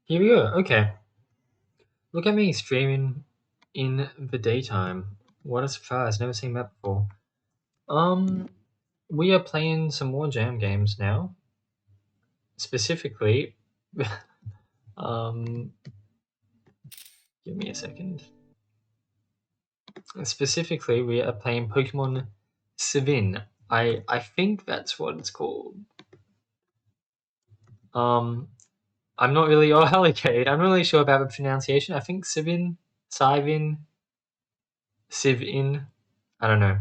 Here we go. Okay. Look at me streaming in the daytime. What a surprise. Never seen that before. Um, we are playing some more jam games now. Specifically, um, give me a second. Specifically, we are playing Pokemon Syvin. I think that's what it's called. Um, I'm not really. Oh, Helicade. I'm not really sure about the pronunciation. I think Syvin, Syvin, Syvin. I don't know.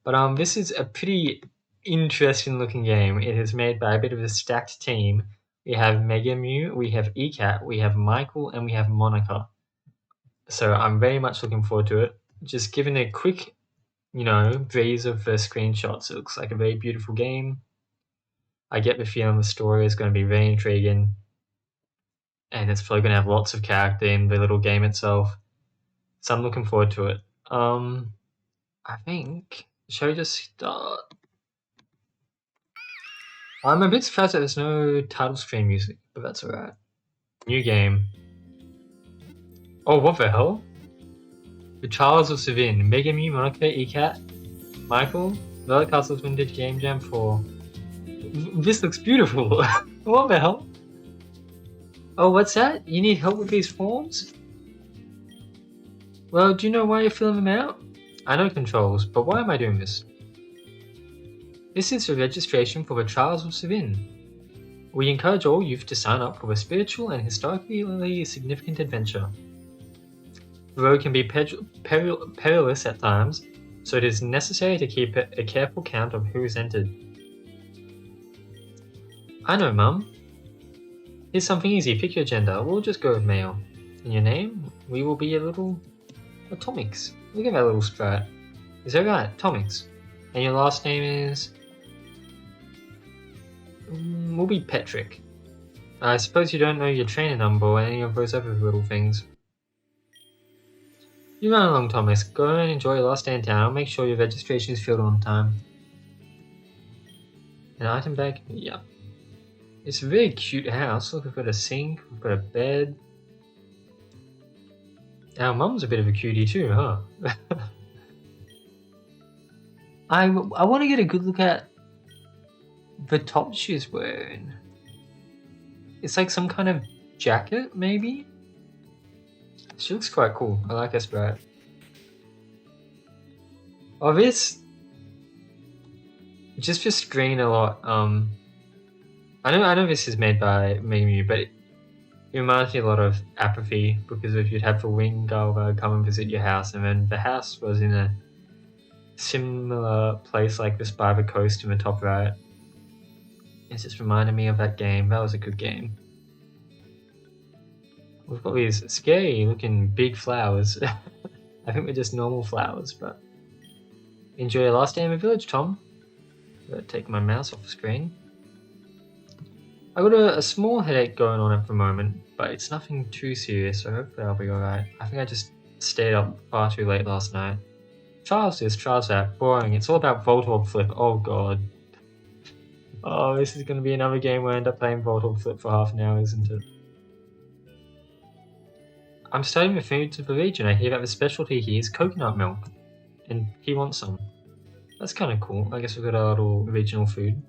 But this is a pretty interesting looking game. It is made by a bit of a stacked team. We have Mega Mew, we have ECAT, we have Michael, and we have Monica. So I'm very much looking forward to it. Just given a quick, breeze of the screenshots, it looks like a very beautiful game. I get the feeling the story is going to be very intriguing, and it's probably going to have lots of character in the little game itself. So I'm looking forward to it. I think. Shall we just start? I'm a bit surprised that there's no title screen music, but that's alright. New game. Oh, what the hell? The Trials of Syvin. Mega Mew, Monica, ECAT, Michael, Velvet Castle's Vintage Game Jam 4. This looks beautiful. What the hell? Oh, what's that? You need help with these forms? Well, do you know why you're filling them out? I know controls, but why am I doing this? This is the registration for the Trials of Syvin. We encourage all youth to sign up for a spiritual and historically significant adventure. The road can be perilous at times, so it is necessary to keep a careful count of who is entered. I know, Mum. Here's something easy. Pick your gender. We'll just go with male. And your name? We will be a little... Atomics. Look at that little sprite. Is that right? Atomics. And your last name is... we'll be Petrick. I suppose you don't know your trainer number or any of those other little things. You run along, Thomas. Go and enjoy your last day in town. I'll make sure your registration is filled on time. An item bag? Yeah. It's a very cute house. Look, we've got a sink, we've got a bed. Our mum's a bit of a cutie too, huh? I want to get a good look at the top she's wearing. It's like some kind of jacket, maybe? She looks quite cool. I like her sprite. Oh, this... just for screen a lot. I know this is made by Mew, but it reminds me a lot of Apathy, because if you'd have the wing Galva come and visit your house, and then the house was in a similar place like this by the coast in the top right. It's just reminded me of that game. That was a good game. We've got these scary looking big flowers. I think they're just normal flowers, but... Enjoy your last day in the village, Tom. I'm gonna take my mouse off the screen. I got a small headache going on at the moment, but it's nothing too serious, so hopefully I'll be alright. I think I just stayed up far too late last night. Trials this, trials that, boring. It's all about Voltorb Flip. Oh god. Oh, this is going to be another game where I end up playing Voltorb Flip for half an hour, isn't it? I'm studying the foods of the region. I hear that the specialty here is coconut milk, and he wants some. That's kind of cool. I guess we've got our little regional food.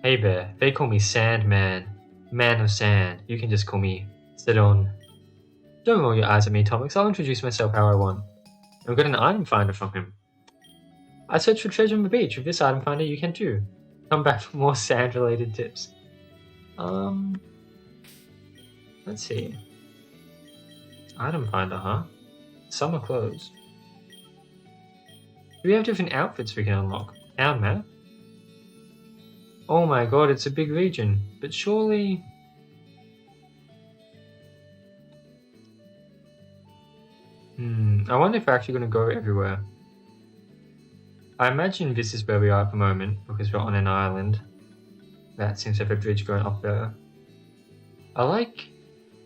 Hey there, they call me Sandman. Man of Sand. You can just call me Sidon. Don't roll your eyes at me, Tomix. I'll introduce myself how I want. And we've got an item finder from him. I searched for treasure on the beach. With this item finder, you can too. Come back for more sand-related tips. Let's see. Item finder, huh? Summer clothes. Do we have different outfits we can unlock? Town map? Oh my god, it's a big region. But surely... I wonder if we're actually going to go everywhere. I imagine this is where we are at the moment, because we're on an island. That seems to have a bridge going up there. I like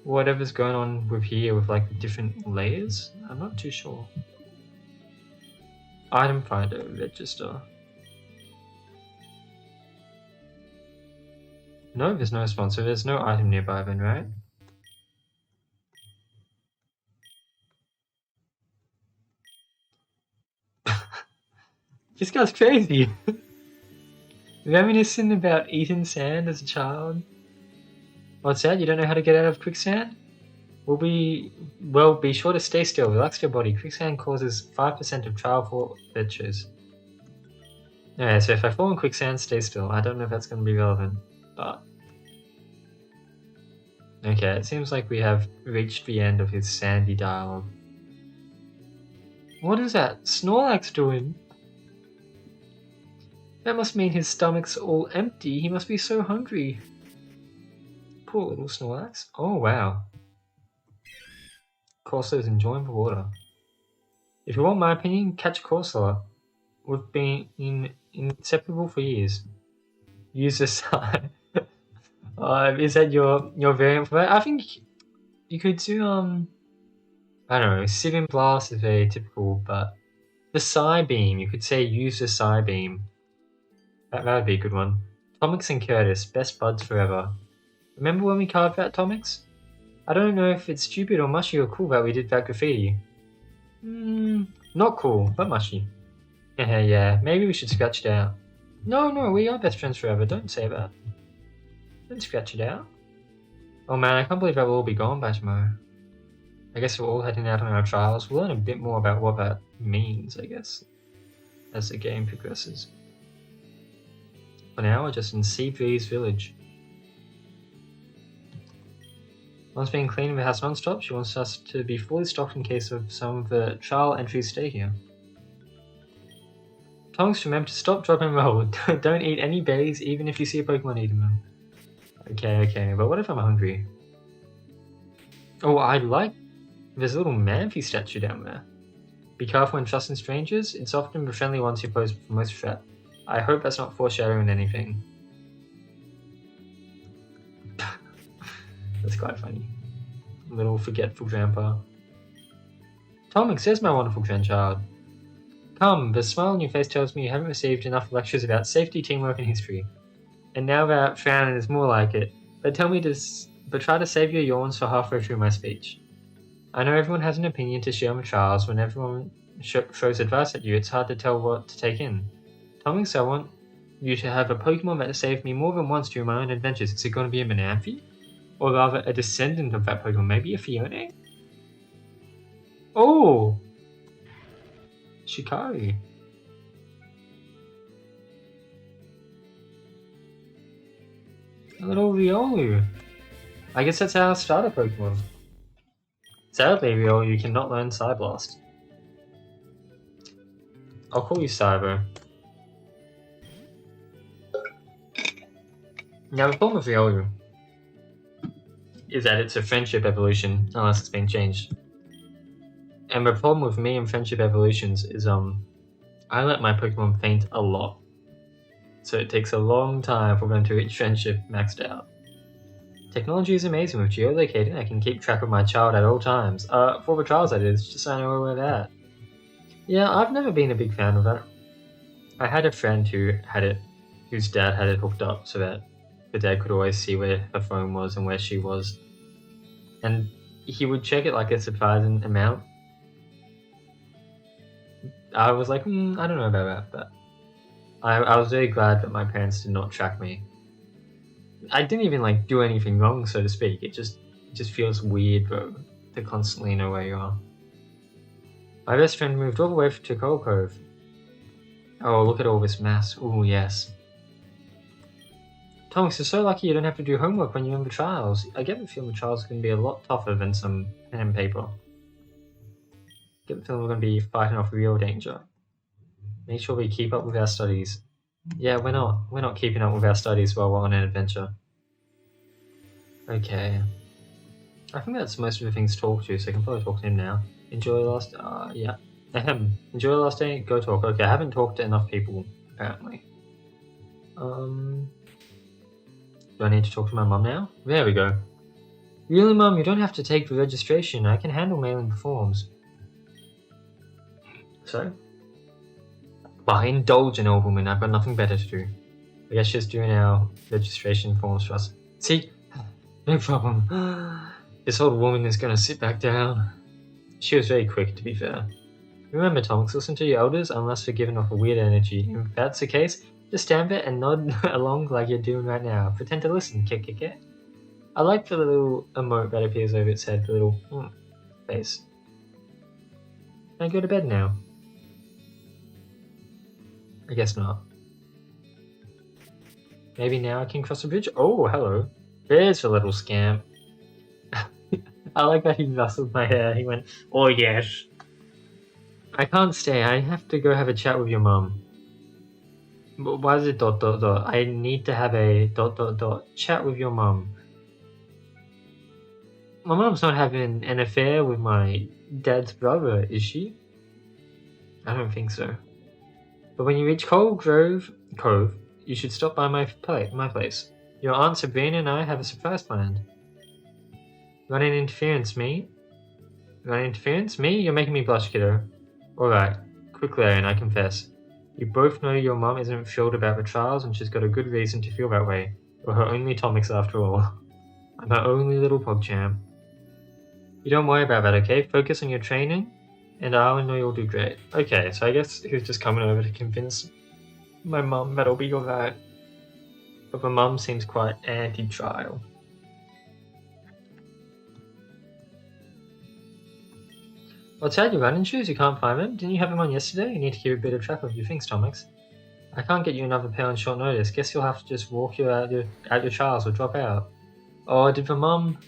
whatever's going on with here with like the different layers. I'm not too sure. Item finder, register. No, there's no sponsor. There's no item nearby then, right? This guy's crazy. Reminiscent about eating sand as a child. What's that? You don't know how to get out of quicksand? Be sure to stay still. Relax your body. Quicksand causes 5% of trial forfeitures. Okay, so if I fall in quicksand, stay still. I don't know if that's going to be relevant, but... Okay, it seems like we have reached the end of his sandy dialogue. What is that Snorlax doing? That must mean his stomach's all empty. He must be so hungry. Poor little Snorlax. Oh, wow. Corso's enjoying the water. If you want my opinion, catch Corso. We've been inseparable for years. Use the sign. Is that your variant for that? I think you could do, I don't know, Syvin Blast is very typical, but the Psybeam, you could say use the Psybeam. That would be a good one. Tomix and Curtis, best buds forever. Remember when we carved out Tomix? I don't know if it's stupid or mushy or cool that we did that graffiti. Not cool, but mushy. Yeah, maybe we should scratch it out. No, we are best friends forever, don't say that. Don't scratch it out. Oh man, I can't believe that will all be gone by tomorrow. I guess we're all heading out on our trials. We'll learn a bit more about what that means, I guess, as the game progresses. For now, we're just in Syvin's village. Once being cleaning the house non-stop, she wants us to be fully stocked in case of some of the trial entries stay here. Tonks, remember to stop, drop, and roll. Don't eat any berries, even if you see a Pokemon eating them. Okay, but what if I'm hungry? Oh, I like... There's a little Manphy statue down there. Be careful when trusting strangers. It's often the friendly ones who pose the most threat. I hope that's not foreshadowing anything. That's quite funny. Little forgetful grandpa. Tomix, there's my wonderful grandchild. Come, the smile on your face tells me you haven't received enough lectures about safety, teamwork, and history. And now that frowning is more like it. But try to save your yawns for halfway through my speech. I know everyone has an opinion to share on the trials. When everyone throws advice at you, it's hard to tell what to take in. Tomix, I want you to have a Pokemon that saved me more than once during my own adventures. Is it going to be a Manaphy? Or rather, a descendant of that Pokemon, maybe a Fione? Oh! Shikari. A little Riolu. I guess that's our starter Pokemon. Sadly, Riolu cannot learn Psyblast. I'll call you Cyber. Now, the problem with Riolu is that it's a friendship evolution, unless it's been changed. And the problem with me and friendship evolutions is, I let my Pokemon faint a lot. So it takes a long time for them to reach friendship maxed out. Technology is amazing. With geolocating, I can keep track of my child at all times. For the trials that is, just so I know where they're at. Yeah, I've never been a big fan of that. I had a friend whose dad had it hooked up so that the dad could always see where her phone was and where she was. And he would check it like a surprising amount. I was like, I don't know about that, but I was very glad that my parents did not track me. I didn't even do anything wrong, so to speak. It just feels weird, bro, to constantly know where you are. My best friend moved all the way to Cold Cove. Oh, look at all this mass. Ooh, yes. Tomix, you're so lucky you don't have to do homework when you're in the trials. I get the feeling the trials are going to be a lot tougher than some pen and paper. I get the feeling we're going to be fighting off real danger. Make sure we keep up with our studies. Yeah, we're not keeping up with our studies while we're on an adventure. Okay. I think that's most of the things to talk to, so I can probably talk to him now. Enjoy the last... yeah. Enjoy the last day? Go talk. Okay, I haven't talked to enough people, apparently. Do I need to talk to my mum now? There we go. Really, Mum? You don't have to take the registration. I can handle mailing the forms. So? Well, indulge an old woman. I've got nothing better to do. I guess she's doing our registration forms for us. See? No problem. This old woman is going to sit back down. She was very quick, to be fair. Remember, Tonks, listen to your elders unless they're giving off a weird energy. If that's the case, just stand there and nod along like you're doing right now. Pretend to listen, kick. I like the little emote that appears over its head, the little face. Can I go to bed now? I guess not. Maybe now I can cross the bridge? Oh, hello. There's a little scamp. I like that he rustled my hair. He went, oh yes. I can't stay. I have to go have a chat with your mum. Why is it ... I need to have a ... chat with your mum. My mum's not having an affair with my dad's brother, is she? I don't think so. But when you reach Cove, you should stop by my place. Your Aunt Sabrina and I have a surprise planned. Running interference, me? Running interference? Me? You're making me blush, kiddo. Alright, quick Larry, and I confess. You both know your mum isn't thrilled about the trials, and she's got a good reason to feel that way. We're her only Tomics after all. I'm her only little PogChamp. You don't worry about that, okay? Focus on your training, and I know you'll do great. Okay, so I guess he was just coming over to convince my mum that it'll be alright. But my mum seems quite anti-trial. What's that, your running shoes? You can't find them? Didn't you have them on yesterday? You need to keep a bit of track of your things, Tomix. I can't get you another pair on short notice. Guess you'll have to just walk you out your trials or drop out. Oh, did the mum...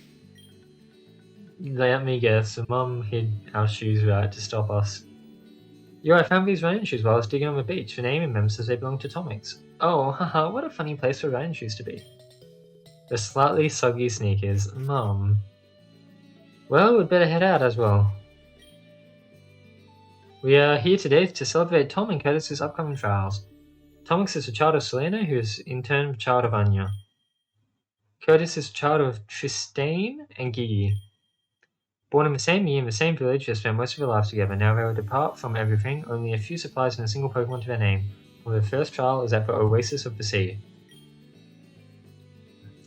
Let me guess, the mum hid our shoes right to stop us. Yo, I found these running shoes while I was digging on the beach. The naming them says they belong to Tomix. Oh, haha, what a funny place for running shoes to be. The slightly soggy sneakers. Mum. Well, we'd better head out as well. We are here today to celebrate Tom and Curtis's upcoming trials. Tomix is a child of Selena, who is in turn a child of Anya. Curtis is a child of Tristane and Gigi. Born in the same year in the same village, they spent most of their lives together. Now they will depart from everything, only a few supplies and a single Pokemon to their name. Well, their first trial is at the Oasis of the Sea.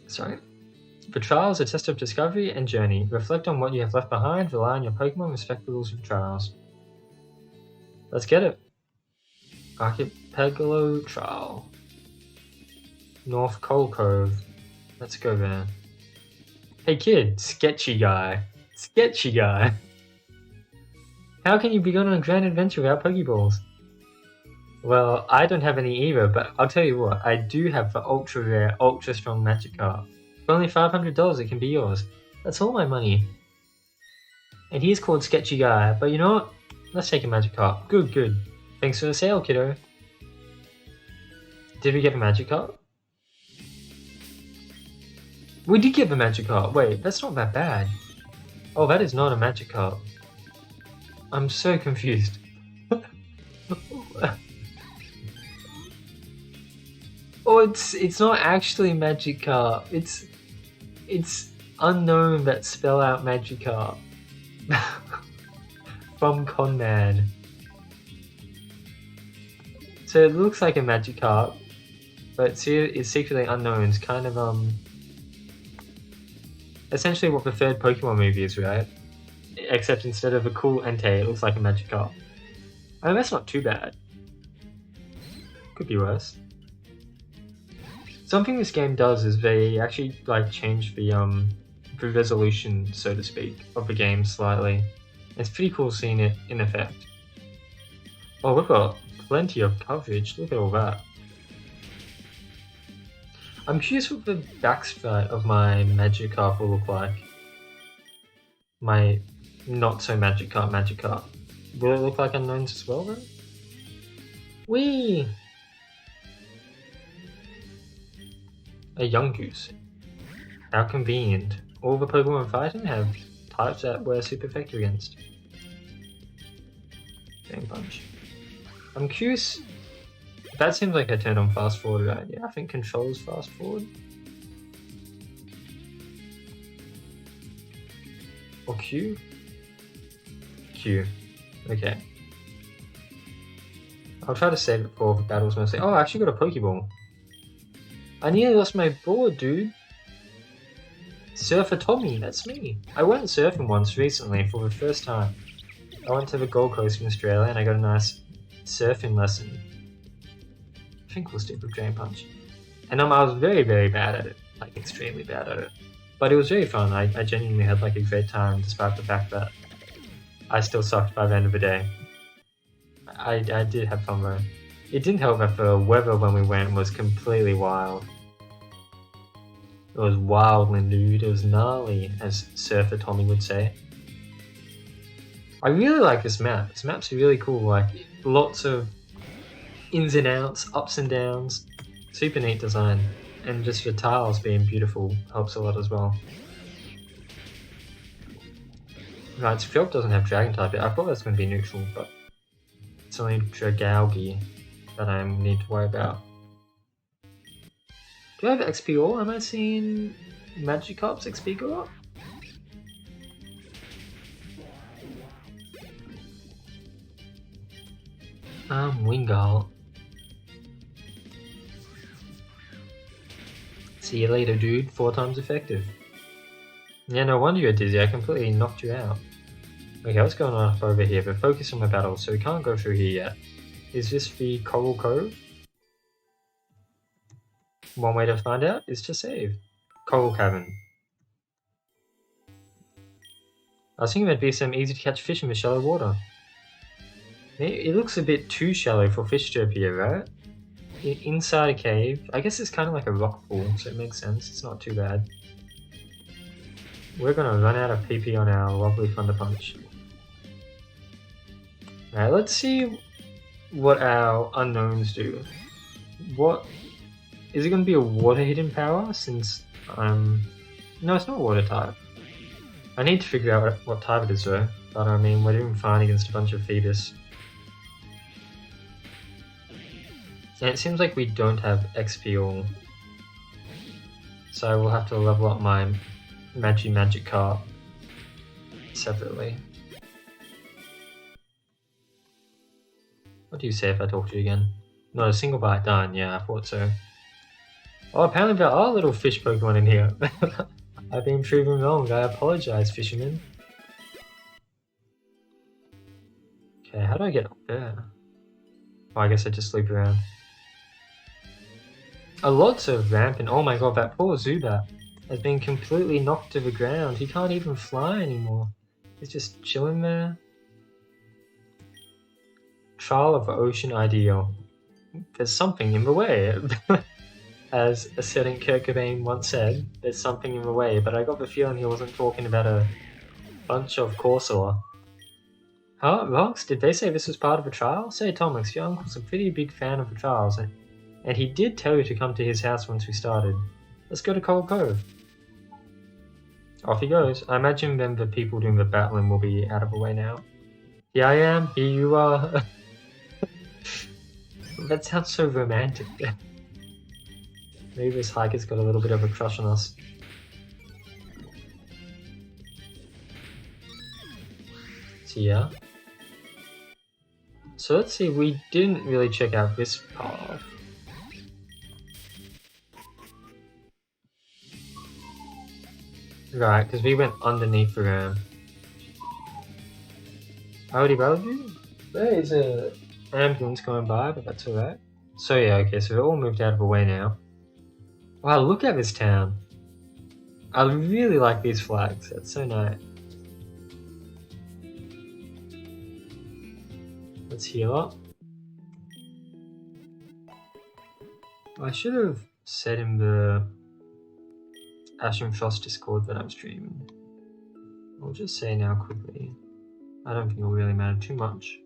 The trial is a test of discovery and journey. Reflect on what you have left behind, rely on your Pokemon, respect the rules of the trials. Let's get it. Archipelago Trial. North Coal Cove. Let's go there. Hey kid, sketchy guy. Sketchy guy. How can you be going on a grand adventure without Pokeballs? Well, I don't have any either, but I'll tell you what, I do have the ultra rare, ultra strong Magikarp. For only $500 it can be yours. That's all my money. And he's called Sketchy Guy, but you know what? Let's take a Magikarp. Good. Thanks for the sale, kiddo. Did we get a Magikarp? We did get the Magikarp. Wait, that's not that bad. Oh, that is not a Magikarp. I'm so confused. Oh, it's not actually Magikarp. It's unknown that spell out Magikarp. From Conman. So it looks like a Magikarp, but it's secretly unknown. It's kind of essentially what the third Pokemon movie is, right? Except instead of a cool Entei, it looks like a Magikarp. I mean, that's not too bad. Could be worse. Something this game does is they actually like change the resolution, so to speak, of the game slightly. It's pretty cool seeing it in effect. Oh, we've got plenty of coverage. Look at all that. I'm curious what the backside of my Magikarp will look like. My not so Magikarp. Will it look like Unknowns as well then? Whee! A Yungoos. How convenient. All the Pokemon fighting have types that we're super effective against. Game Punch. I'm curious. That seems like I turned on fast forward, right? Yeah, I think controls fast forward. Or Q? Q. Okay. I'll try to save it for the battles mostly. Oh, I actually got a Pokeball. I nearly lost my board, dude. Surfer Tommy, that's me. I went surfing once recently for the first time. I went to the Gold Coast in Australia and I got a nice surfing lesson. I think we'll stick with Drain Punch. And I was very, very bad at it. Like, extremely bad at it. But it was very fun. I genuinely had like a great time despite the fact that I still sucked by the end of the day. I did have fun though. It didn't help that the weather when we went was completely wild. It was wildling, dude. It was gnarly, as Surfer Tommy would say. I really like this map. This map's really cool. Like, lots of ins and outs, ups and downs. Super neat design. And just the tiles being beautiful helps a lot as well. Right, Fjord doesn't have Dragon type yet. I thought that's going to be neutral, but it's only Dragaugi that I need to worry about. Do I have XP all? Am I seeing Magikarp's XP go up? Wingull. See you later, dude. 4 times effective. Yeah, no wonder you're dizzy. I completely knocked you out. Okay, what's going on up over here? But focus on the battle, so we can't go through here yet. Is this the Coral Cove? One way to find out is to save. Coral Cavern. I was thinking there'd be some easy to catch fish in the shallow water. It looks a bit too shallow for fish to appear, right? Inside a cave. I guess it's kind of like a rock pool, so it makes sense. It's not too bad. We're gonna run out of PP on our lovely Thunder Punch. Alright, let's see what our unknowns do. What... Is it gonna be a water hidden power since no, it's not water type. I need to figure out what type it is though. But I mean, we're doing fine against a bunch of Phoebus. And it seems like we don't have XP all. So I will have to level up my Magikarp separately. What do you say if I talk to you again? Not a single bite done, yeah, I thought so. Oh, apparently there are little fish Pokemon in here. I've been proven wrong, I apologize, fisherman. Okay, how do I get up there? Oh, I guess I just loop around. A lot of rampant. Oh my god, that poor Zubat has been completely knocked to the ground. He can't even fly anymore. He's just chilling there. Trial of the Ocean Ideal. There's something in the way. As a certain Kurt Cobain once said, there's something in the way, but I got the feeling he wasn't talking about a bunch of Corsair. Huh? Rox, did they say this was part of a trial? Say, Thomas, your uncle's a pretty big fan of the trials, and he did tell you to come to his house once we started. Let's go to Coral Cove. Off he goes. I imagine then the people doing the battling will be out of the way now. Here I am, here you are. That sounds so romantic. Maybe this hiker's got a little bit of a crush on us. So yeah. So let's see, we didn't really check out this path. Right, because we went underneath the ramp. I already battled you? There is a ambulance going by, but that's alright. So yeah, okay, so we're all moved out of the way now. Wow, look at this town. I really like these flags, that's so nice. Let's heal up. I should have said in the Ash and Frost Discord that I'm streaming. I'll just say now quickly. I don't think it'll really matter too much.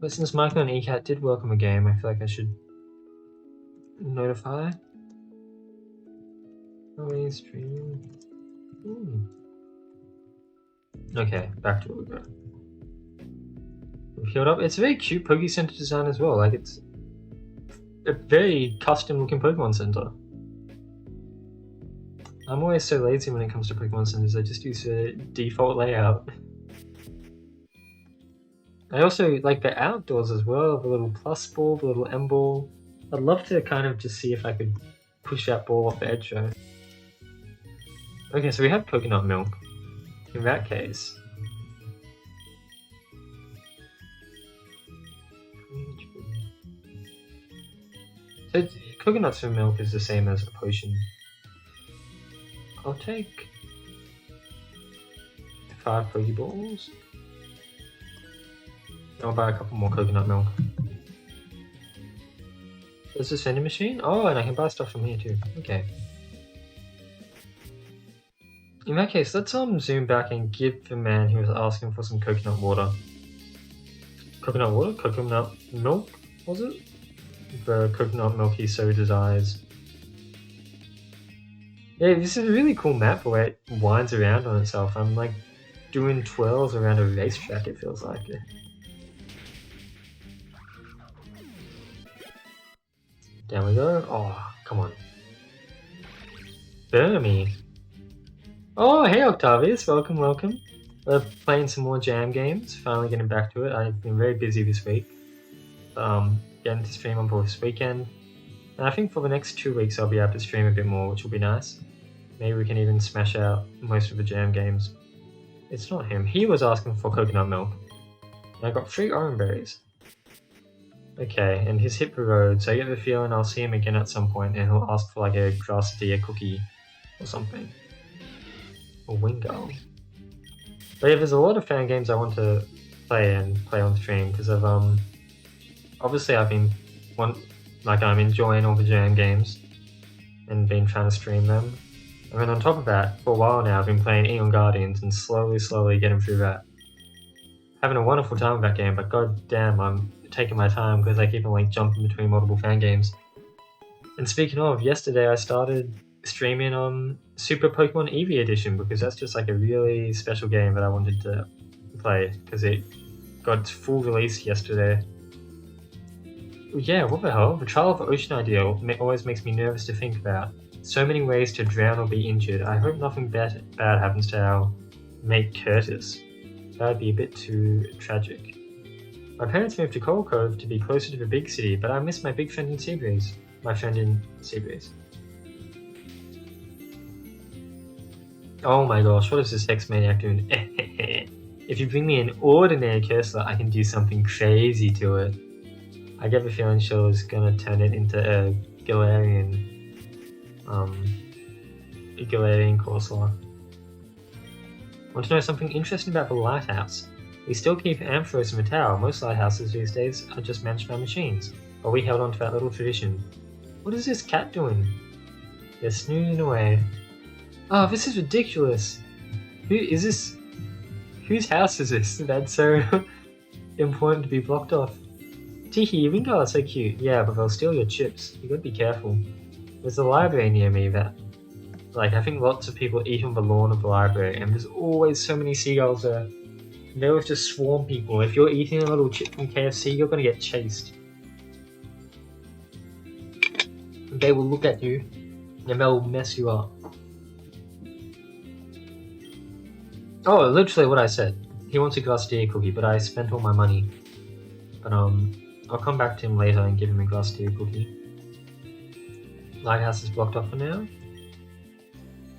But since Michael and ECAT did welcome a game, I feel like I should notify. Oh, he's streaming. Okay, back to where we go. We've healed up. It's a very cute Poké Center design as well. Like, it's a very custom looking Pokemon Center. I'm always so lazy when it comes to Pokemon Centers. I just use the default layout. I also like the outdoors as well, the little plus ball, the little M ball. I'd love to kind of just see if I could push that ball off the edge though. Okay, so we have coconut milk. In that case, Coconut milk is the same as a potion. I'll take 5 Pokeballs. I'll buy a couple more coconut milk. There's this vending machine? Oh, and I can buy stuff from here too. Okay. In that case, let's zoom back and give the man who was asking for some coconut water. Coconut water? Coconut milk, was it? The coconut milk he so desires. Yeah, this is a really cool map the way it winds around on itself. I'm like doing twirls around a racetrack, it feels like. Down we go. Oh, come on. Burmy. Oh, hey Octavius, welcome, welcome. We're playing some more jam games, finally getting back to it. I've been very busy this week. Getting to stream on both this weekend. And I think for the next 2 weeks I'll be able to stream a bit more, which will be nice. Maybe we can even smash out most of the jam games. It's not him. He was asking for coconut milk. And I got 3 orange berries. Okay, and he's hit the road, so I get the feeling I'll see him again at some point and he'll ask for like a grass deer cookie or something. Or Wingull. But yeah, there's a lot of fan games I want to play on stream because of obviously I've been I'm enjoying all the jam games and been trying to stream them. And then on top of that, for a while now I've been playing Eon Guardians and slowly getting through that. Having a wonderful time with that game, but god damn, I'm taking my time because I keep on like jumping between multiple fan games. And speaking of, yesterday I started streaming on Super Pokemon Eevee Edition because that's just like a really special game that I wanted to play because it got its full release yesterday. Yeah, what the hell? The Trial of the Ocean idea always makes me nervous to think about. So many ways to drown or be injured. I hope nothing bad happens to our mate Curtis. That would be a bit too tragic. My parents moved to Coral Cove to be closer to the big city, but I miss my big friend in Seabreeze. My friend in Seabreeze. Oh my gosh, what is this Hex Maniac doing? If you bring me an ordinary Cursor, I can do something crazy to it. I get the feeling Show's gonna turn it into a Galarian Corsair. Want to know something interesting about the lighthouse? We still keep Ampharos in the tower. Most lighthouses these days are just managed by machines, but we held on to that little tradition. What is this cat doing? They're snoozing away. Oh, this is ridiculous! Who is this? Whose house is this? That's so important to be blocked off. Tiki, your Wingull are so cute. Yeah, but they'll steal your chips. You gotta be careful. There's a library near me that, like, I think lots of people eat on the lawn of the library, and there's always so many seagulls there. They always just swarm people. If you're eating a little chip from KFC, you're gonna get chased. They will look at you, and they'll mess you up. Oh, literally what I said. He wants a glass deer cookie, but I spent all my money. But I'll come back to him later and give him a glass deer cookie. Lighthouse is blocked off for now.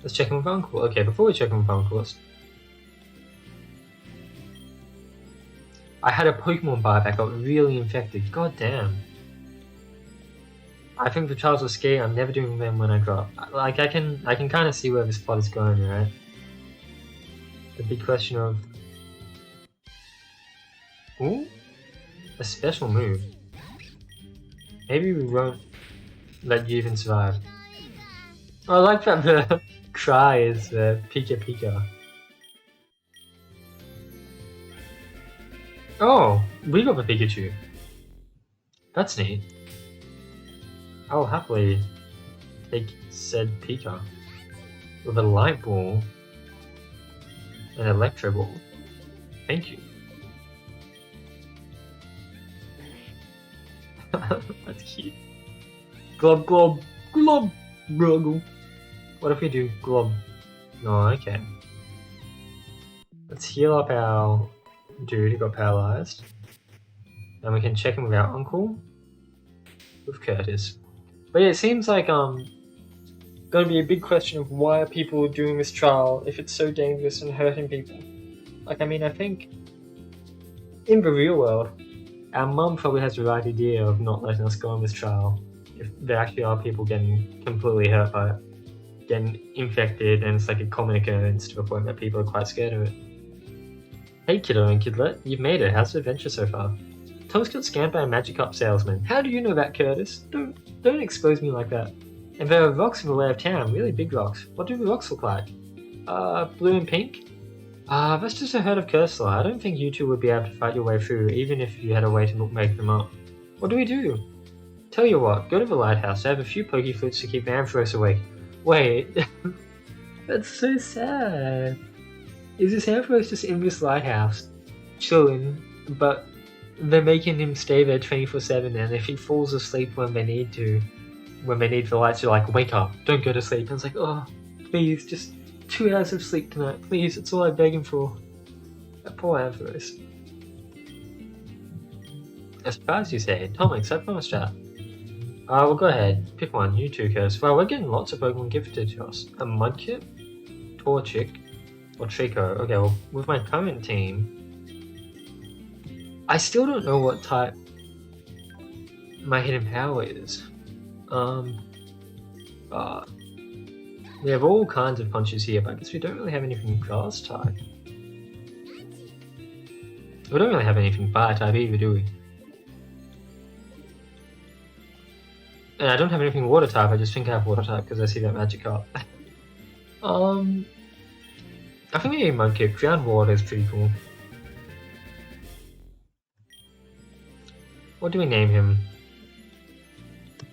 Let's check in with Uncle. Okay, before we check in with Uncle, I had a Pokemon bar that got really infected. God damn. I think the trials were scary. I'm never doing them when I grow up. Like I can kind of see where this plot is going, right? The big question of... Ooh? A special move. Maybe we won't let you even survive. I like that the cry is Pika Pika. Oh, we got the Pikachu. That's neat. I'll happily take said Pika with a light ball and electro ball. Thank you. That's cute. Glob glob glob globble. What if we do glob? No, okay. Let's heal up our dude who got paralyzed. And we can check in with our uncle. With Curtis. But yeah, it seems like gonna be a big question of why are people doing this trial if it's so dangerous and hurting people. Like, I mean, I think in the real world, our mum probably has the right idea of not letting us go on this trial. if there actually are people getting completely hurt by it, getting infected, and it's like a common occurrence to a point that people are quite scared of it. Hey kiddo and kidlet, you've made it. How's the adventure so far? Thomas got scammed by a Magikarp salesman. How do you know that, Curtis? Don't expose me like that. And there are rocks in the way of town, really big rocks. What do the rocks look like? Blue and pink? That's just a herd of Cursor. I don't think you two would be able to fight your way through, even if you had a way to make them up. What do we do? Tell you what, go to the lighthouse. I have a few Pokeflutes to keep Ampharos awake. Wait, that's so sad. Is this Ampharos just in this lighthouse, chilling, but they're making him stay there 24/7, and if he falls asleep when they need the lights to like, wake up, don't go to sleep. And it's like, oh, please, just 2 hours of sleep tonight, please, that's all I'm begging for. That poor Ampharos. A surprise, you say? Tomix, I promised that. Well, go ahead, pick one, you two, Curse. Well, we're getting lots of Pokemon gifted to us. A Mudkip, Torchic, or Trico. Okay, well, with my current team, I still don't know what type my hidden power is. We have all kinds of punches here, but I guess we don't really have anything grass type. We don't really have anything fire type either, do we? And I don't have anything water type, I just think I have water type because I see that Magikarp. I think maybe Mudkip. Ground water is pretty cool. What do we name him?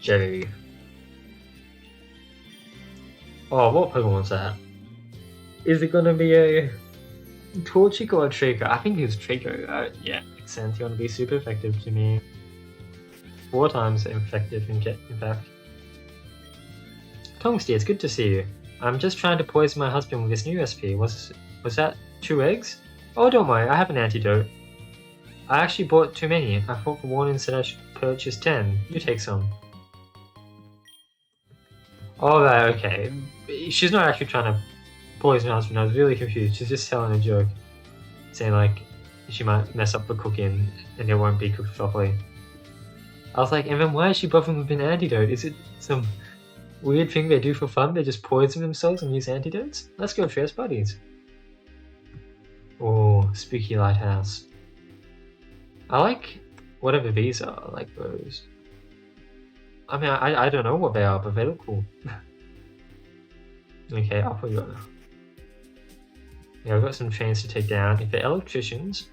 Jerry. Oh, what Pokemon's that? Is it gonna be a Torchic or a Trico? I think it's Trico. Yeah, makes sense. You're gonna be super effective to me. 4 times effective in fact. Tongsty, it's good to see you. I'm just trying to poison my husband with this new recipe. Was that 2 eggs? Oh, don't worry, I have an antidote. I actually bought too many. I thought the warning said I should purchase 10. You take some. Oh, right, okay. She's not actually trying to poison her husband. I was really confused. She's just telling a joke. Saying, like, she might mess up the cooking and it won't be cooked properly. I was like, and then why is she bothering with an antidote? Is it some weird thing they do for fun? They just poison themselves and use antidotes? Let's go first buddies. Oh, spooky lighthouse. I like whatever these are, I like those. I mean, I don't know what they are, but they look cool. Okay, I'll put you on. Yeah, I've got some chains to take down. If they're electricians,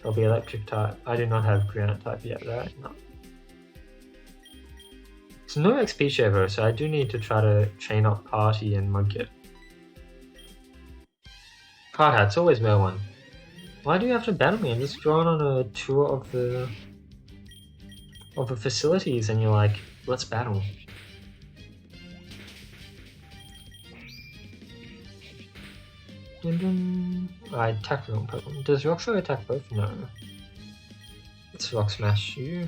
they'll be electric type. I do not have ground type yet, right? No. So no XP share though, so I do need to try to chain up Party and Mudkip. Hard Hat's always better one. Why do you have to battle me? I'm just going on a tour of the facilities and you're like, let's battle. I attacked the wrong Pokemon. Does Rock Throw attack both? No. Let's Rock Smash you.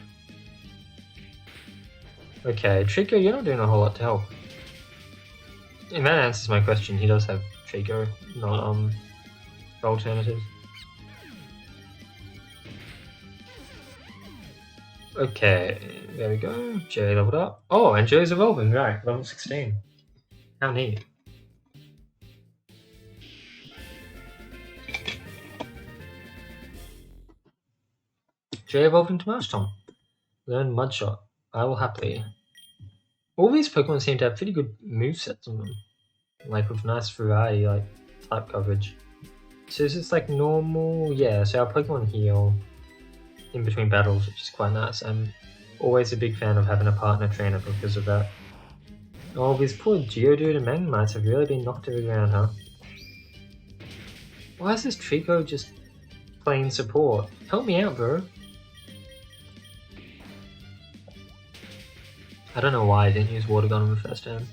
Okay, Trico, you're not doing a whole lot to help. And that answers my question. He does have Trico, not alternatives. Okay, there we go. Jerry leveled up. Oh, and Jerry's evolving, right, level 16. How neat. Jerry evolved into Marshtomp. Learn Mudshot. I will happily. All these Pokemon seem to have pretty good movesets on them. Like with nice variety, like type coverage. So is this like normal? Yeah, so our Pokemon heal in between battles, which is quite nice. I'm always a big fan of having a partner trainer because of that. Oh, these poor Geodude and Magnemites have really been knocked to the ground, huh? Why is this Trico just playing support? Help me out, bro. I don't know why I didn't use Water Gun on the first turn.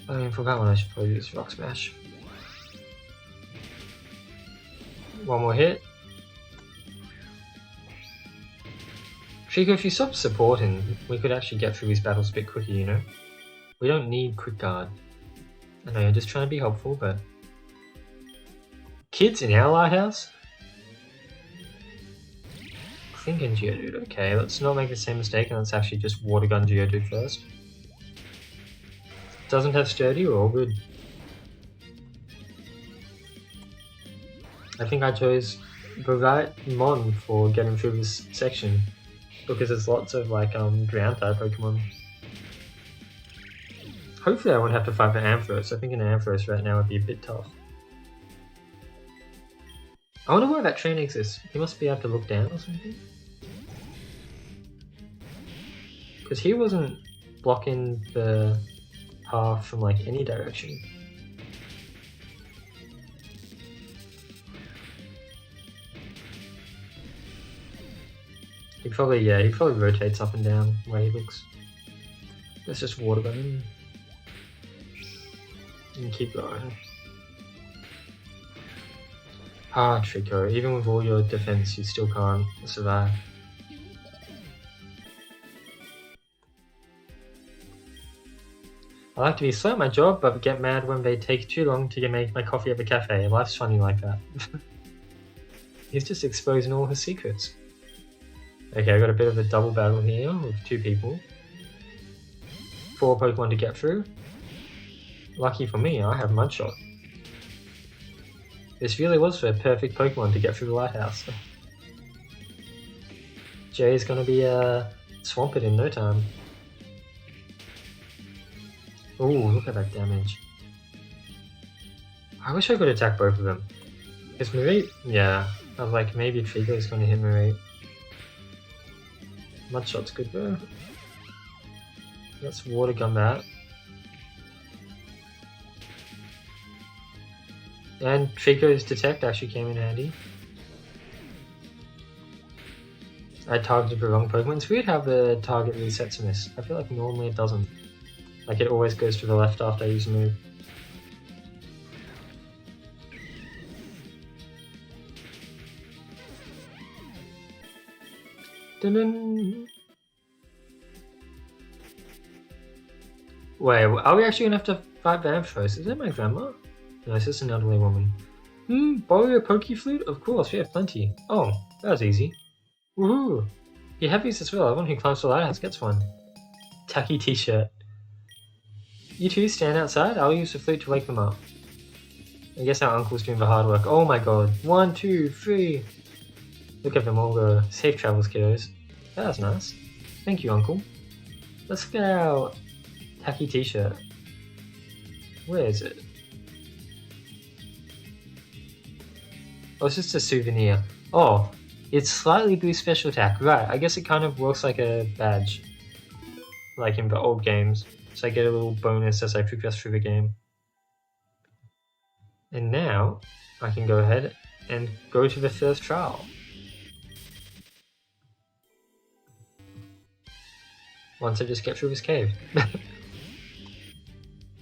I mean, for that one I should probably use Rock Smash. One more hit. Trico, if you stop supporting, we could actually get through these battles a bit quicker, you know? We don't need Quick Guard. I know, you're just trying to be helpful, but... Kids in our lighthouse? thinking Geodude. Okay, let's not make the same mistake and let's actually just Water Gun Geodude first. Doesn't have Sturdy, we're all good. I think I chose the right Mon for getting through this section because there's lots of like ground type Pokemon. Hopefully I won't have to fight for Ampharos. I think an Ampharos right now would be a bit tough. I wonder why that train exists. He must be able to look down or something. Because he wasn't blocking the path from like any direction. He probably rotates up and down where he looks. Let's just Water Gun him. And keep going. Ah, Trico, even with all your defense, you still can't survive. I like to be slow at my job, but get mad when they take too long to make my coffee at the cafe. Life's funny like that. He's just exposing all his secrets. Okay, I got a bit of a double battle here with 2 people. 4 Pokemon to get through. Lucky for me, I have Mudshot. This really was the perfect Pokemon to get through the lighthouse. Jay is gonna be swamped in no time. Ooh, look at that damage. I wish I could attack both of them. Is Marie? Yeah, I was like, maybe Trico is gonna hit Marie. Mudshot's good though. Let's Water Gun that. And Trico's Detect actually came in handy. I targeted the wrong Pokemon. It's weird how the target resets in this. I feel like normally it doesn't. Like it always goes to the left after I use a move. Dun-dun. Wait, are we actually gonna have to fight Ampharos? Is that my grandma? No, it's just an elderly woman. Borrow your Poke Flute? Of course, we have plenty. Oh, that was easy. Woohoo! You have these as well. Everyone who climbs the lighthouse gets one. Tacky t-shirt. You two stand outside. I'll use the flute to wake them up. I guess our uncle's doing the hard work. Oh my god. 1, 2, 3. Look at them all go. Safe travels, kiddos. That was nice. Thank you, uncle. Let's get our tacky t-shirt. Where is it? Oh, it's just a souvenir. Oh, it's slightly boost special attack. Right, I guess it kind of works like a badge. Like in the old games. So I get a little bonus as I progress through the game. And now, I can go ahead and go to the first trial. Once I just get through this cave.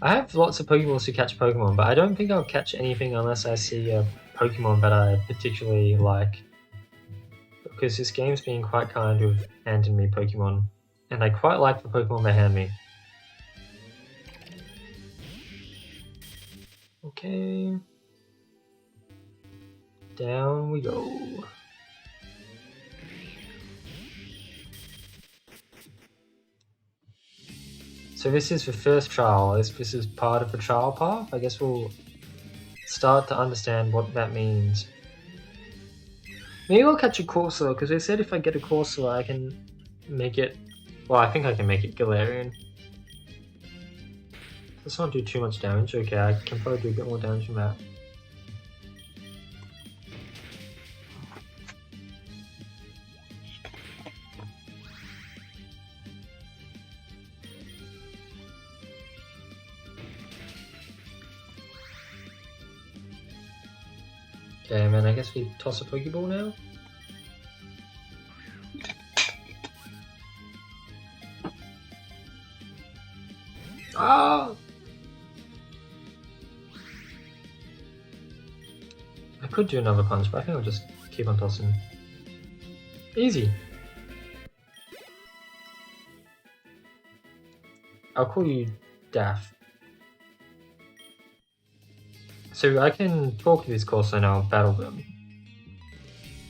I have lots of Pokeballs to catch Pokemon, but I don't think I'll catch anything unless I see a Pokemon that I particularly like. Because this game's been quite kind with handing me Pokemon, and I quite like the Pokemon they hand me. Okay. Down we go. So this is the first trial. This is part of the trial path. I guess we'll start to understand what that means. Maybe I'll catch a Corsola, because they said if I get a Corsola I can make it... Well, I think I can make it Galarian. Let's not do too much damage. Okay, I can probably do a bit more damage than that. Okay, man, I guess we toss a Pokeball now? Ah! I could do another punch, but I think I'll just keep on tossing. Easy! I'll call you Daff. So I can talk to these Corsola and I'll battle them.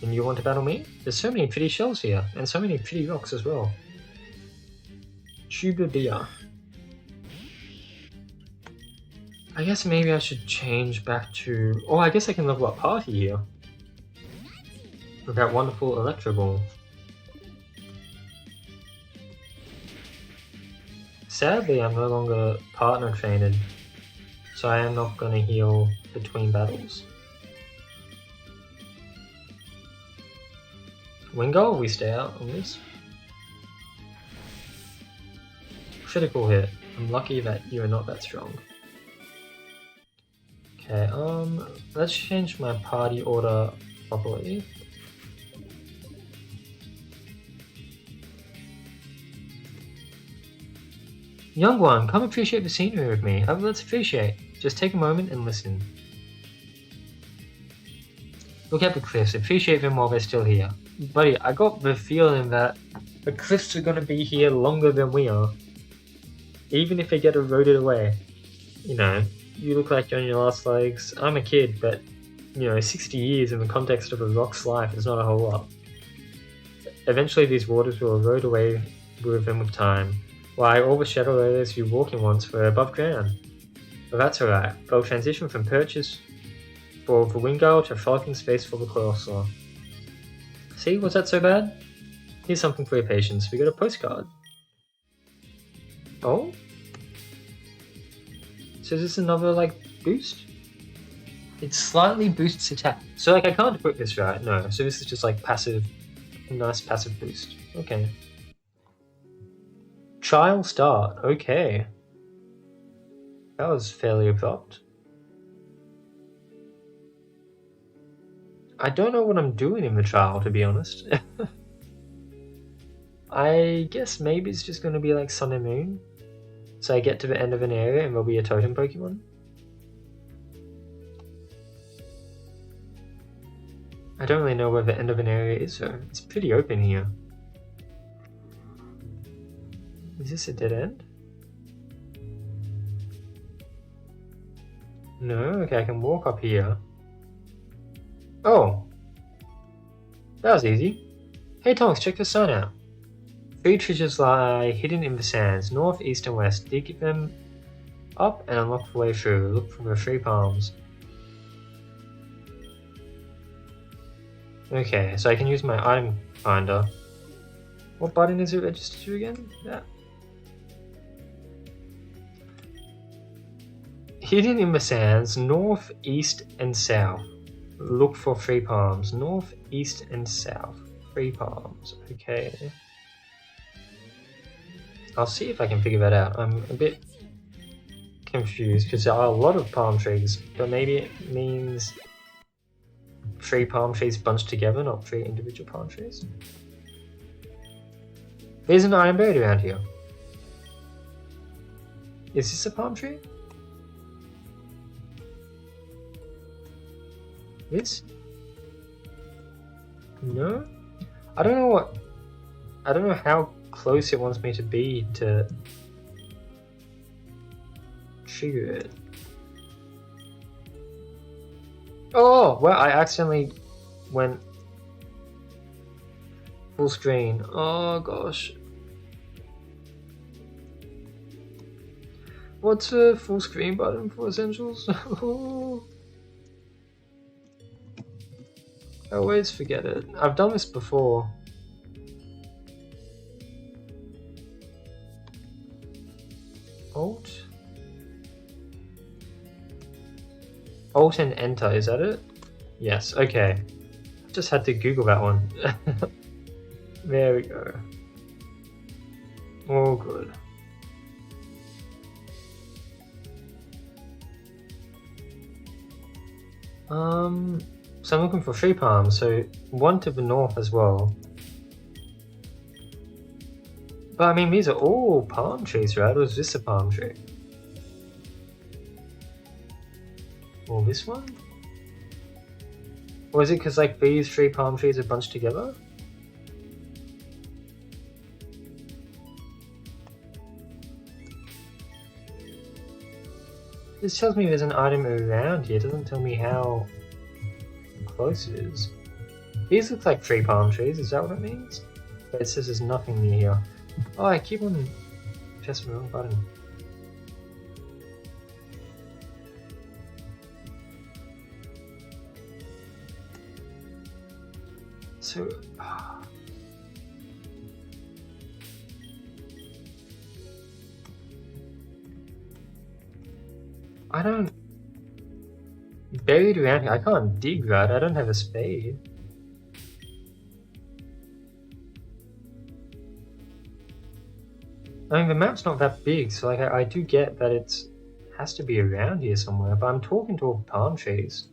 And you want to battle me? There's so many pretty shells here, and so many pretty rocks as well. Tuba beer. I guess maybe I should change back to... Oh, I guess I can level up Party here. With that wonderful Electro Ball. Sadly, I'm no longer partner trained, so I am not going to heal between battles. Wingull, we stay out on this. Critical hit. I'm lucky that you are not that strong. Okay, let's change my party order properly. Young one, come appreciate the scenery with me. Let's appreciate. Just take a moment and listen. Look at the cliffs, appreciate them while they're still here. Buddy, I got the feeling that the cliffs are gonna be here longer than we are. Even if they get eroded away. You know, you look like you're on your last legs. I'm a kid, but, you know, 60 years in the context of a rock's life is not a whole lot. Eventually these waters will erode away with them with time. Why, all the shadow areas you walk in once were above ground. But that's alright, they'll transition from perches for the Wingull to frolicking space for the Colossal. See, was that so bad? Here's something for your patience, we got a postcard. Oh? So is this another, like, boost? It slightly boosts attack. So, like, I can't equip this, right? No, so this is just, like, passive, a nice passive boost. Okay. Trial start, okay. That was fairly abrupt. I don't know what I'm doing in the trial, to be honest. I guess maybe it's just going to be like Sun and Moon. So I get to the end of an area and there'll be a totem Pokemon. I don't really know where the end of an area is though. It's pretty open here. Is this a dead end? No? Okay, I can walk up here. Oh! That was easy. Hey Tonks, check the sign out. 3 treasures lie hidden in the sands, north, east and west. Dig them up and unlock the way through. Look for the 3 palms. Okay, so I can use my item finder. What button is it registered to again? That. Hidden in the sands, north, east and south. Look for 3 palms. North, east and south. 3 palms. Okay. I'll see if I can figure that out. I'm a bit confused because there are a lot of palm trees, but maybe it means 3 palm trees bunched together, not 3 individual palm trees. There's an iron bird around here. Is this a palm tree? This? No? I don't know how close it wants me to be to trigger it. Oh, well, I accidentally went full screen. Oh gosh. What's a full screen button for Essentials? I always forget it. I've done this before. Alt? Alt and enter, is that it? Yes, okay. Just had to Google that one. There we go. All good. So I'm looking for 3 palms, so 1 to the north as well. But I mean, these are all palm trees, right? Or is this a palm tree? Or this one? Or is it because like these 3 palm trees are bunched together? This tells me there's an item around here, it doesn't tell me how close it is. These look like 3 palm trees, is that what it means? But it says there's nothing near here. Oh, I keep on pressing the wrong button. So... I don't... Buried around here, I can't dig, right? I don't have a spade. I mean, the map's not that big, so like I do get that it has to be around here somewhere, but I'm talking to all palm trees.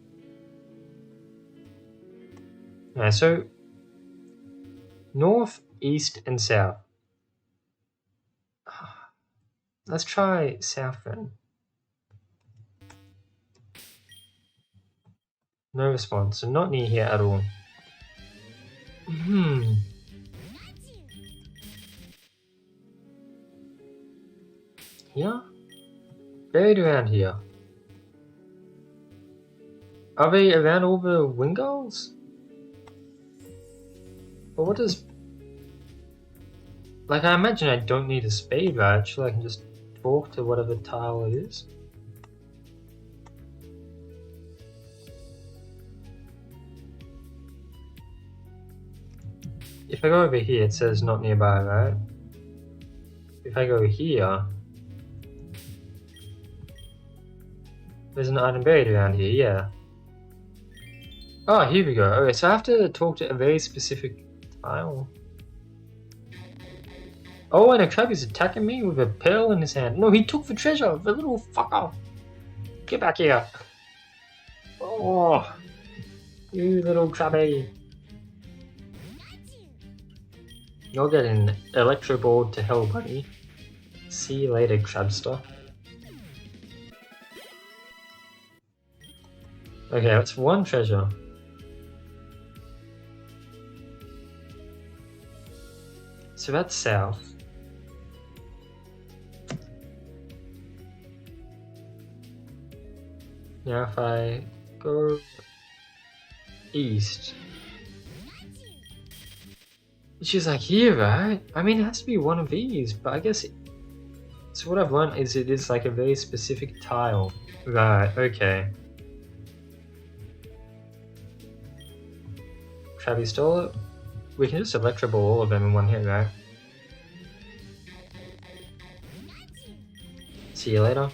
Yeah, so north, east, and south. Let's try south then. No response, so not near here at all. Here? Buried around here. Are they around all the wingulls? But what does... Like, I imagine I don't need a spade, right? Actually, I can just talk to whatever tile it is. If I go over here, it says not nearby, right? If I go here... There's an item buried around here, yeah. Oh, here we go. Okay, so I have to talk to a very specific tile. Oh, and a crab is attacking me with a pearl in his hand. No, he took the treasure, the little fucker. Get back here. Oh, you little crabby. You're getting electro balled to hell, buddy. See you later, crabster. Okay, that's one treasure. So that's south. Now if I go east, which is like here, right? I mean, it has to be one of these, but I guess so what I've learned is it is like a very specific tile. Right, okay. Krabby stole it. We can just electro ball all of them in one hit, right? See you later.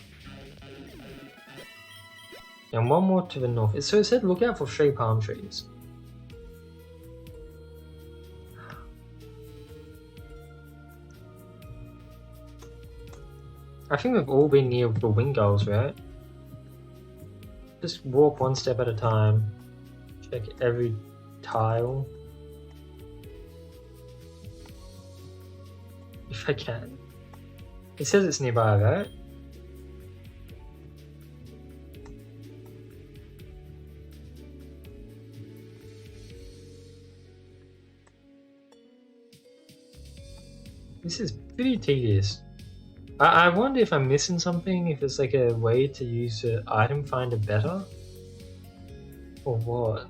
And one more to the north. So it said look out for 3 palm trees. I think we've all been near the wingulls, right? Just walk one step at a time. Check every tile. If I can. It says it's nearby, right? This is pretty tedious. I wonder if I'm missing something, if it's like a way to use the item finder better? Or what?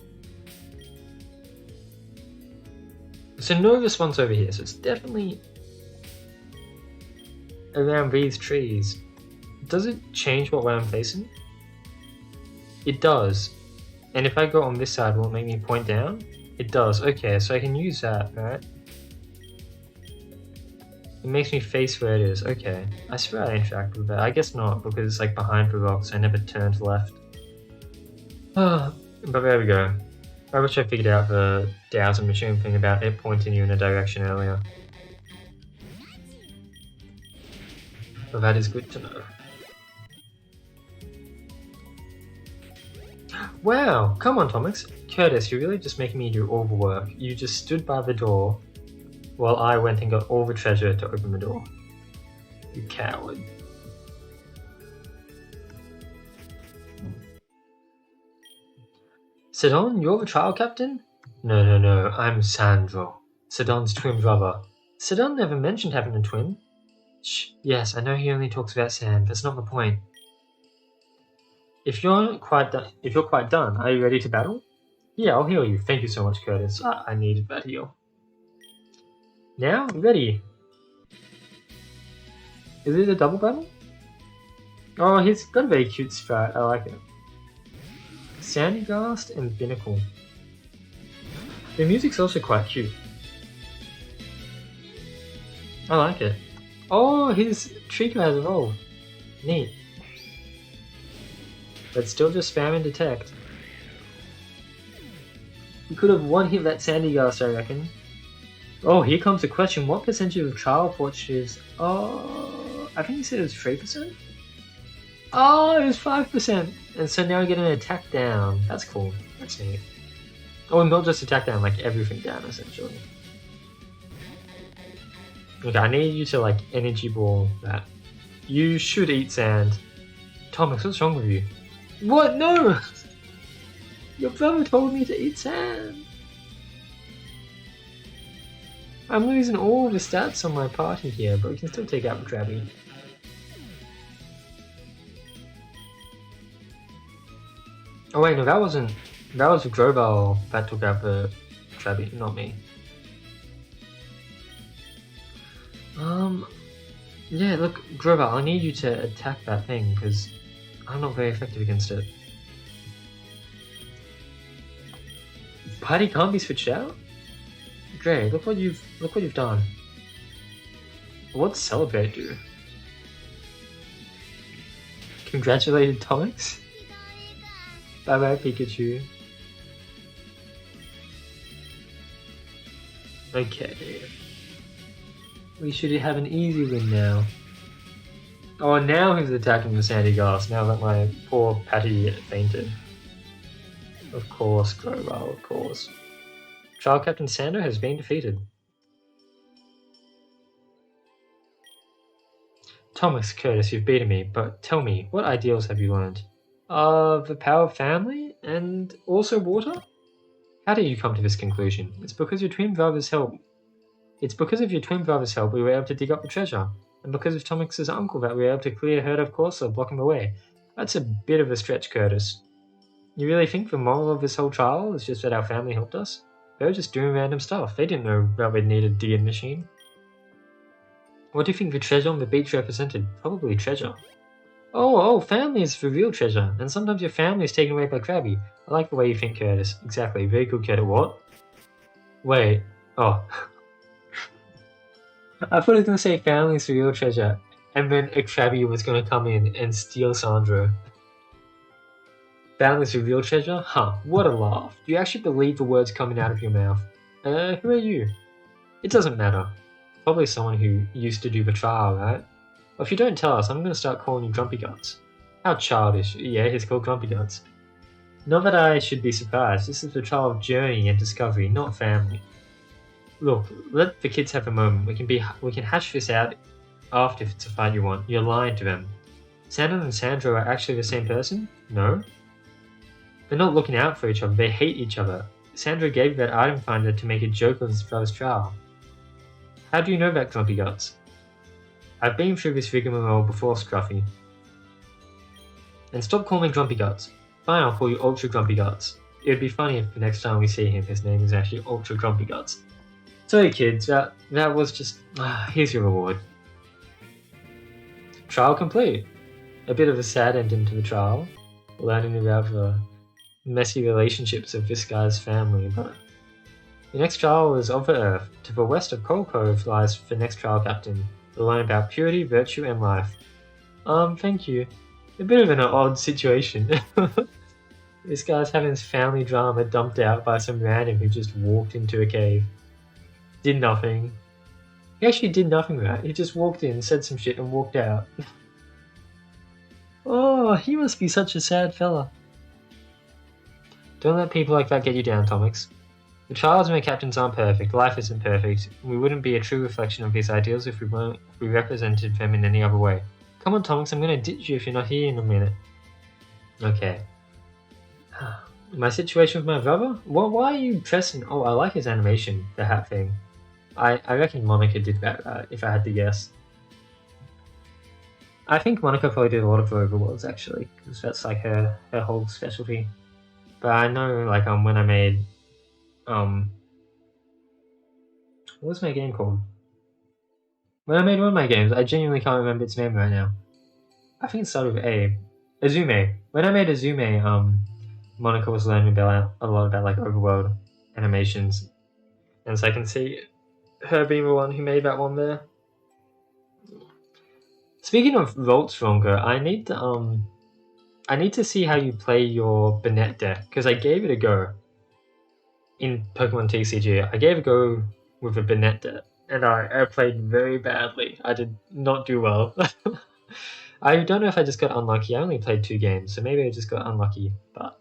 So no response over here, so it's definitely around these trees. Does it change what way I'm facing? It does. And if I go on this side, will it make me point down? It does. Okay, so I can use that, right? It makes me face where it is. Okay. I swear I interact with that. I guess not, because it's like behind the rocks. I never turned left. But there we go. I wish I figured out the dowsing machine thing about it pointing you in a direction earlier. But that is good to know. Wow! Come on, Thomas. Curtis, you're really just making me do all the work. You just stood by the door while I went and got all the treasure to open the door. You coward. Sidon, you're the trial captain? No, I'm Sandro, Sidon's twin brother. Sidon never mentioned having a twin. Shh, yes, I know he only talks about sand, that's not the point. If you're quite done, are you ready to battle? Yeah, I'll heal you. Thank you so much, Curtis. I needed that heal. Now, ready. Is it a double battle? Oh, he's got a very cute strat. I like it. Sandygast and Binnacle. The music's also quite cute. I like it. Oh, his Trico has evolved. Neat. But still just spam and detect. You could have one-hit that Sandygast, I reckon. Oh, here comes the question. What percentage of trial portraits? Oh, I think he said it was 3%? Oh, it was 5%! And so now we get an attack down. That's cool. That's neat. Oh, not just attack down, like everything down, essentially. Okay, I need you to, like, energy ball that. You should eat sand. Thomas, what's wrong with you? What? No! Your brother told me to eat sand. I'm losing all the stats on my party here, but we can still take out Krabby. Oh wait, no, that was Grobel that took out the Krabby, not me. Yeah, look, Grobel, I need you to attack that thing, because I'm not very effective against it. Party can't be switched out? Great, look what you've done. What's Celebrate do? Congratulated Tomix? Bye bye Pikachu. Okay. We should have an easy win now. Oh, now he's attacking the Sandygast, now that my poor Patty fainted. Of course, Grobel, of course. Trial Captain Sander has been defeated. Thomas, Curtis, you've beaten me, but tell me, what ideals have you learned? The power of family, and also water? How did you come to this conclusion? It's because your twin brother's help. It's because of your twin brother's help we were able to dig up the treasure, and because of Tomix's uncle that we were able to clear Herd of Corsa, block him away. That's a bit of a stretch, Curtis. You really think the moral of this whole trial is just that our family helped us? They were just doing random stuff. They didn't know that we'd need a digging machine. What do you think the treasure on the beach represented? Probably treasure. Oh, family is the real treasure, and sometimes your family is taken away by Krabby. I like the way you think, Curtis. Exactly, very good, Curtis. What? Wait. Oh. I thought it was going to say family is the real treasure, and then a Krabby was going to come in and steal Sandro. Family is the real treasure? Huh, what a laugh. Do you actually believe the words coming out of your mouth? Who are you? It doesn't matter. Probably someone who used to do the trial, right? Well, if you don't tell us, I'm going to start calling you Grumpy Guts. How childish. Yeah, he's called Grumpy Guts. Not that I should be surprised. This is the trial of journey and discovery, not family. Look, let the kids have a moment. We can hash this out after if it's a fight you want. You're lying to them. Sandro and Sandro are actually the same person? No? They're not looking out for each other. They hate each other. Sandro gave that item finder to make a joke of his brother's trial. How do you know that, Grumpy Guts? I've been through this rigmarole before, Scruffy. And stop calling me Grumpy Guts. Fine, I'll call you Ultra Grumpy Guts. It would be funny if the next time we see him, his name is actually Ultra Grumpy Guts. Sorry kids, that was just... here's your reward. Trial complete. A bit of a sad ending to the trial. Learning about the messy relationships of this guy's family, but... The next trial is of the Earth. To the west of Coal Cove lies the next trial captain. To learn about purity, virtue, and life. Thank you. A bit of an odd situation. This guy's having his family drama dumped out by some random who just walked into a cave. Did nothing. He actually did nothing, right? He just walked in, said some shit, and walked out. Oh, he must be such a sad fella. Don't let people like that get you down, Tomix. The trials and the captains aren't perfect, life isn't perfect. We wouldn't be a true reflection of these ideals if we represented them in any other way. Come on, Tomix, I'm gonna ditch you if you're not here in a minute. Okay. My situation with my brother? Well, why are you pressing? Oh, I like his animation, the hat thing. I reckon Monica did that, if I had to guess. I think Monica probably did a lot of the overworlds, actually, because that's like her whole specialty. But I know, like, when I made, what was my game called? When I made one of my games, I genuinely can't remember its name right now. I think it started with A. Azume. When I made Azume, Monica was learning about a lot about, like, overworld animations. And so I can see her being the one who made that one there. Speaking of Volt Stronger, I need to see how you play your Banette deck, because I gave it a go in Pokemon TCG. I gave it a go with a Banette deck, and I played very badly. I did not do well. I don't know if I just got unlucky. I only played 2 games, so maybe I just got unlucky, but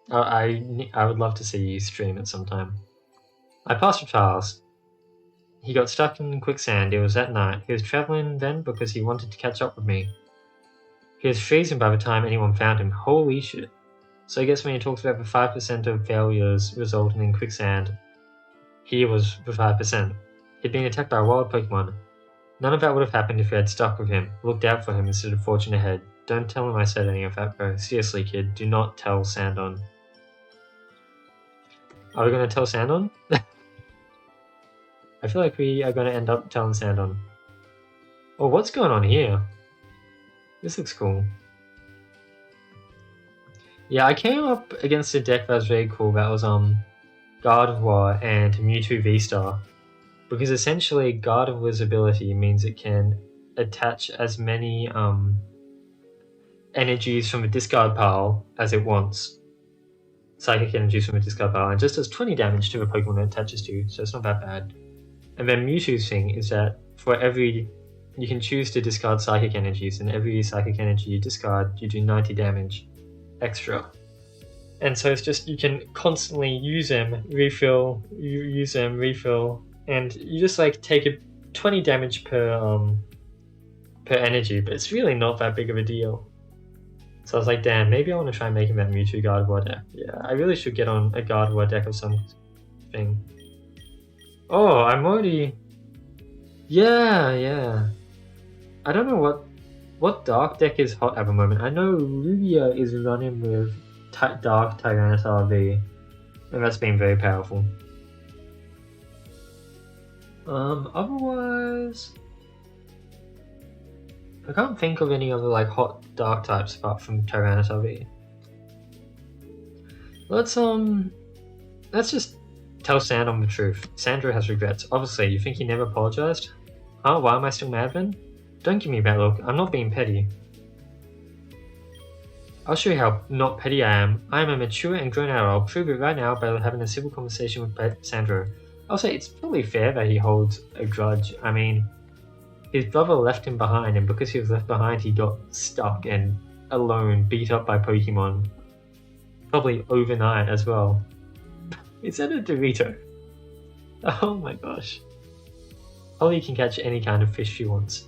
I would love to see you stream it sometime. I passed with Charles. He got stuck in quicksand. It was at night. He was traveling then because he wanted to catch up with me. He was freezing by the time anyone found him. Holy shit. So I guess when he talks about the 5% of failures resulting in quicksand, he was the 5%. He'd been attacked by a wild Pokemon. None of that would have happened if we had stuck with him, looked out for him instead of forging ahead. Don't tell him I said any of that, bro. Seriously, kid, do not tell Sandon. Are we going to tell Sandon? I feel like we are going to end up telling Sandon. Oh, what's going on here? This looks cool. Yeah, I came up against a deck that was very cool. That was Gardevoir and Mewtwo V-Star. Because essentially Gardevoir's ability means it can attach as many energies from a discard pile as it wants. Psychic energies from a discard pile, and just does 20 damage to a Pokemon it attaches to, so it's not that bad. And then Mewtwo's thing is that for every... you can choose to discard psychic energies, and every psychic energy you discard, you do 90 damage extra. And so it's just, you can constantly use them, refill, use them, refill, and you just like take a 20 damage per energy, but it's really not that big of a deal. So I was like, damn, maybe I want to try making that Mewtwo Gardevoir deck. Yeah, I really should get on a Gardevoir deck of something. Oh, I'm already... Yeah. I don't know what dark deck is hot at the moment. I know Rubia is running with Dark Tyranitar V, and that's been very powerful. Otherwise... I can't think of any other like hot dark types apart from Tyranitar V. Let's just tell Sandon the truth. Sandra has regrets. Obviously, you think he never apologized? Huh? Why am I still mad then? Don't give me that look. I'm not being petty. I'll show you how not petty I am. I am a mature and grown adult. I'll prove it right now by having a civil conversation with Sandra. I'll say it's probably fair that he holds a grudge. I mean, his brother left him behind, and because he was left behind, he got stuck and alone, beat up by Pokemon. Probably overnight as well. Is that a Dorito? Oh my gosh. Holly can catch any kind of fish she wants.